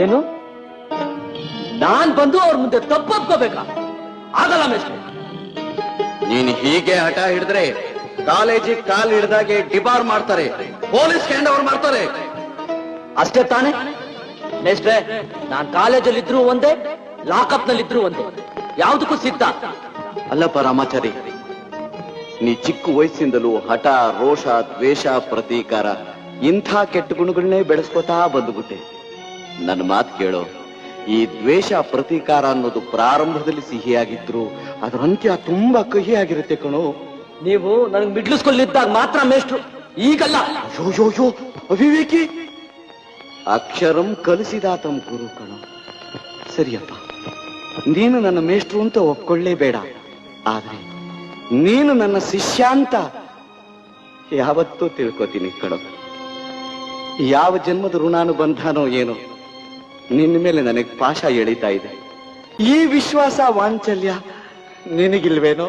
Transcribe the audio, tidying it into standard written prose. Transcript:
ಏನು ನಾನ್ ಬಂದು ಅವ್ರ ಮುಂದೆ ತಪ್ಪೊಪ್ಕೋಬೇಕಾ? ಆಗಲ್ಲ ಮೇಷ್ಟ್ರೆ. ನೀನ್ ಹೀಗೆ ಹಠ ಹಿಡಿದ್ರೆ ಕಾಲೇಜಿಗೆ ಕಾಲ್ ಹಿಡ್ದಾಗೆ ಡಿಬಾರ್ ಮಾಡ್ತಾರೆ, ಪೊಲೀಸ್ ಹ್ಯಾಂಡ್ ಓವರ್ ಮಾಡ್ತಾರೆ. ಅಷ್ಟೇ ತಾನೆ ಮೇಷ್ಟ್ರೆ? ನಾನ್ ಕಾಲೇಜಲ್ಲಿದ್ರು ಒಂದೇ, ಲಾಕಪ್ ನಲ್ಲಿದ್ರು ಒಂದೇ, ಯಾವುದಕ್ಕೂ ಸಿದ್ಧ. ಅಲ್ಲಪ್ಪ ರಾಮಾಚಾರಿ, ನೀ ಚಿಕ್ಕ ವಯಸ್ಸಿಂದಲೂ ಹಠ, ರೋಷ, ದ್ವೇಷ, ಪ್ರತೀಕಾರ ಇಂಥ ಕೆಟ್ಟ ಗುಣಗಳನ್ನೇ ಬೆಳೆಸ್ಕೋತಾ ಬಂದುಬಿಟ್ಟೆ. ನನ್ನ ಮಾತು ಕೇಳೋ, ಈ ದ್ವೇಷ, ಪ್ರತೀಕಾರ ಅನ್ನೋದು ಪ್ರಾರಂಭದಲ್ಲಿ ಸಿಹಿಯಾಗಿದ್ರು ಅದರ ಅಂತ್ಯ ತುಂಬಾ ಕಹಿಯಾಗಿರುತ್ತೆ ಕಣೋ. ನೀವು ನನಗೆ ಮಿಡ್ಲಿಸ್ಕೊಳ್ಳಿದ್ದಾಗ ಮಾತ್ರ ಮೇಷ್ಟ್ರು, ಈಗಲ್ಲ. ಯೋ ಅವಿವೇಕಿ, ಅಕ್ಷರಂ ಕಲಿಸಿದಾತಂ ಗುರು ಕಣೋ. ಸರಿಯಪ್ಪ, ನೀನು ನನ್ನ ಮೇಷ್ಟ್ರು ಅಂತ ಒಪ್ಕೊಳ್ಳೇಬೇಡ, ಆದ್ರೆ ನೀನು ನನ್ನ ಶಿಷ್ಯ ಅಂತ ಯಾವತ್ತೂ ತಿಳ್ಕೊತೀನಿ ಕಣೋ. ಯಾವ ಜನ್ಮದ ಋಣಾನುಬಂಧನೋ ಏನೋ ನಿನ್ನ ಮೇಲೆ ನನಗೆ ಪಾಶ ಎಳಿತಾ ಇದೆ. ಈ ವಿಶ್ವಾಸ ವಾಂಚಲ್ಯ ನಿನಗಿಲ್ವೇನೋ?